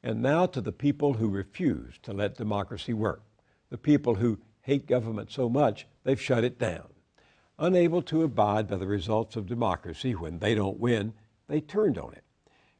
And now to the people who refuse to let democracy work, the people who hate government so much they've shut it down. Unable to abide by the results of democracy when they don't win, they turned on it.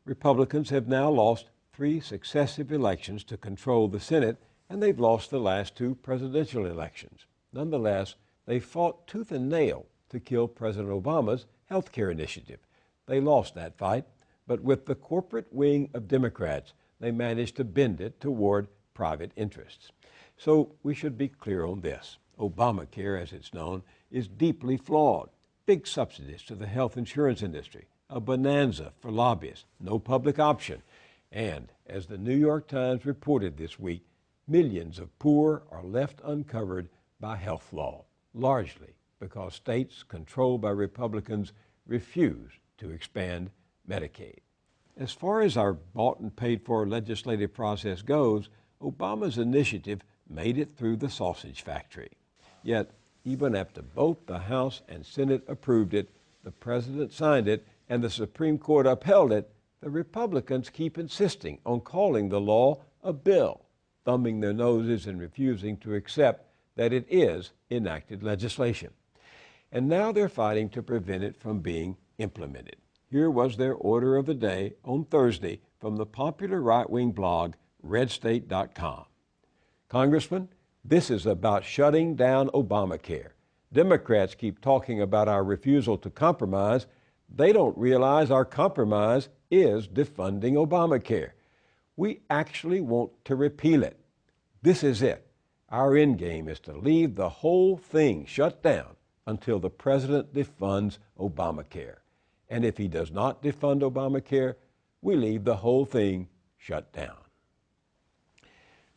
Republicans have now lost 3 successive elections to control the Senate, and they've lost the last 2 presidential elections. Nonetheless, they fought tooth and nail to kill President Obama's health care initiative. They lost that fight, but with the corporate wing of Democrats, they managed to bend it toward private interests. So we should be clear on this. Obamacare, as it's known, is deeply flawed. Big subsidies to the health insurance industry, a bonanza for lobbyists, no public option. And as the New York Times reported this week, millions of poor are left uncovered by health law, largely because states controlled by Republicans refuse to expand Medicaid. As far as our bought and paid for legislative process goes, Obama's initiative made it through the sausage factory. Yet, even after both the House and Senate approved it, the President signed it, and the Supreme Court upheld it, the Republicans keep insisting on calling the law a bill, thumbing their noses and refusing to accept that it is enacted legislation. And now they're fighting to prevent it from being implemented. Here was their order of the day on Thursday from the popular right-wing blog redstate.com. Congressman, this is about shutting down Obamacare. Democrats keep talking about our refusal to compromise. They don't realize our compromise is defunding Obamacare. We actually want to repeal it. This is it. Our end game is to leave the whole thing shut down until the President defunds Obamacare. And if he does not defund Obamacare, we leave the whole thing shut down.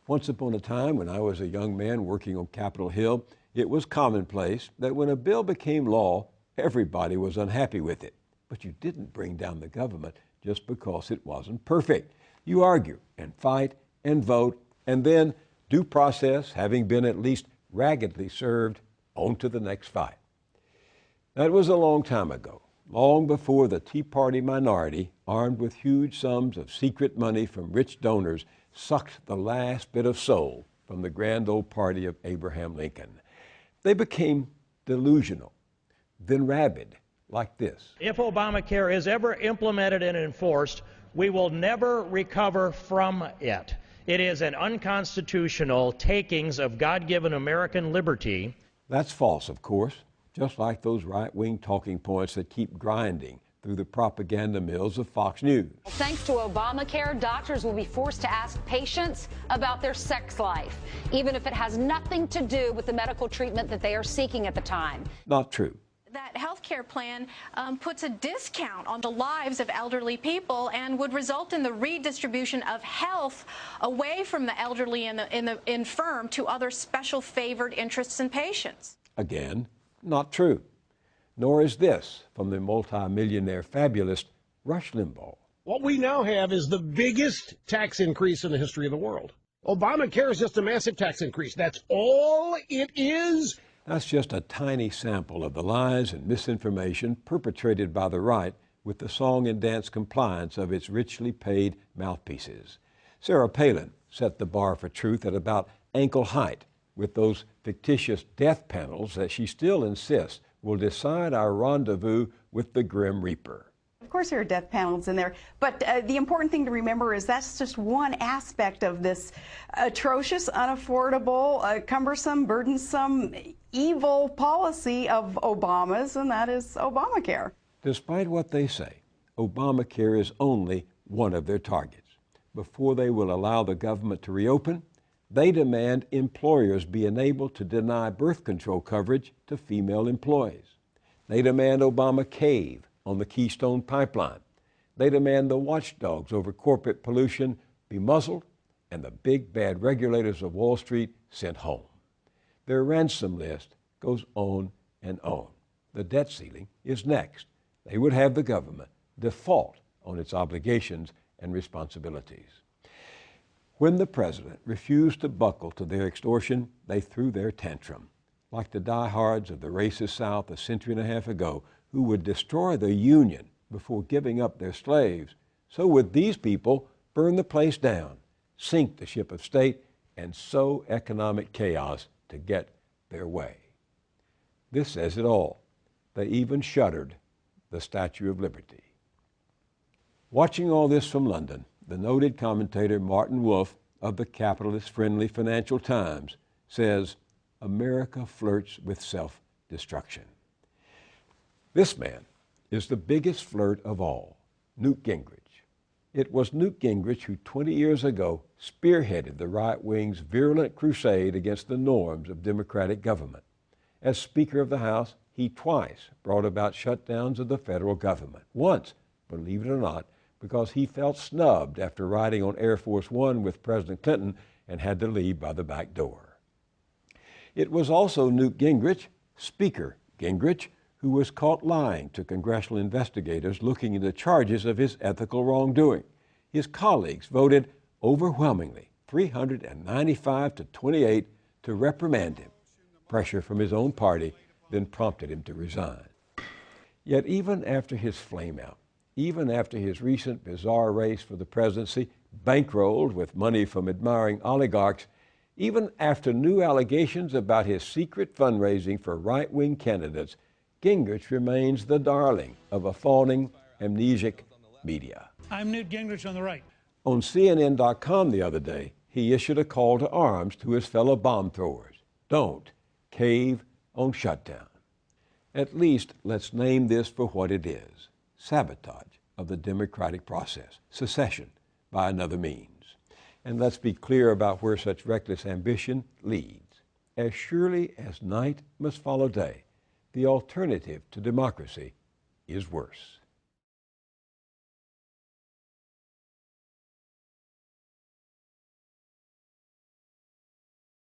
Once upon a time, when I was a young man working on Capitol Hill, it was commonplace that when a bill became law, everybody was unhappy with it. But you didn't bring down the government just because it wasn't perfect. You argue and fight and vote, and then due process, having been at least raggedly served, on to the next fight. That was a long time ago, long before the Tea Party minority, armed with huge sums of secret money from rich donors, sucked the last bit of soul from the grand old party of Abraham Lincoln. They became delusional, then rabid, like this. If Obamacare is ever implemented and enforced, we will never recover from it. It is an unconstitutional takings of God-given American liberty. That's false, of course, just like those right-wing talking points that keep grinding through the propaganda mills of Fox News. Thanks to Obamacare, doctors will be forced to ask patients about their sex life, even if it has nothing to do with the medical treatment that they are seeking at the time. Not true. That health care plan puts a discount on the lives of elderly people and would result in the redistribution of health away from the elderly and the infirm to other special favored interests and patients. Again, not true. Nor is this from the multimillionaire fabulist Rush Limbaugh. What we now have is the biggest tax increase in the history of the world. Obamacare is just a massive tax increase. That's all it is. That's just a tiny sample of the lies and misinformation perpetrated by the right with the song and dance compliance of its richly paid mouthpieces. Sarah Palin set the bar for truth at about ankle height with those fictitious death panels that she still insists will decide our rendezvous with the Grim Reaper. Of course there are death panels in there, but the important thing to remember is that's just one aspect of this atrocious, unaffordable, cumbersome, burdensome, evil policy of Obama's, and that is Obamacare. Despite what they say, Obamacare is only one of their targets. Before they will allow the government to reopen, they demand employers be enabled to deny birth control coverage to female employees. They demand Obama cave on the Keystone Pipeline. They demand the watchdogs over corporate pollution be muzzled and the big bad regulators of Wall Street sent home. Their ransom list goes on and on. The debt ceiling is next. They would have the government default on its obligations and responsibilities. When the president refused to buckle to their extortion, they threw their tantrum, like the diehards of the racist South a century and a half ago who would destroy the Union before giving up their slaves. So would these people burn the place down, sink the ship of state, and sow economic chaos to get their way. This says it all. They even shuttered the Statue of Liberty. Watching all this from London, the noted commentator Martin Wolf of the capitalist-friendly Financial Times says, America flirts with self-destruction. This man is the biggest flirt of all, Newt Gingrich. It was Newt Gingrich who 20 years ago spearheaded the right wing's virulent crusade against the norms of democratic government. As Speaker of the House, he twice brought about shutdowns of the federal government. Once, believe it or not, because he felt snubbed after riding on Air Force One with President Clinton and had to leave by the back door. It was also Newt Gingrich, Speaker Gingrich, who was caught lying to congressional investigators looking into charges of his ethical wrongdoing. His colleagues voted overwhelmingly, 395 to 28, to reprimand him. Pressure from his own party then prompted him to resign. Yet even after his flameout, even after his recent bizarre race for the presidency, bankrolled with money from admiring oligarchs, even after new allegations about his secret fundraising for right-wing candidates, Gingrich remains the darling of a fawning, amnesiac media. I'm Newt Gingrich on the right. On CNN.com the other day, he issued a call to arms to his fellow bomb throwers. Don't cave on shutdown. At least let's name this for what it is: sabotage of the democratic process, secession by another means. And let's be clear about where such reckless ambition leads. As surely as night must follow day, the alternative to democracy is worse.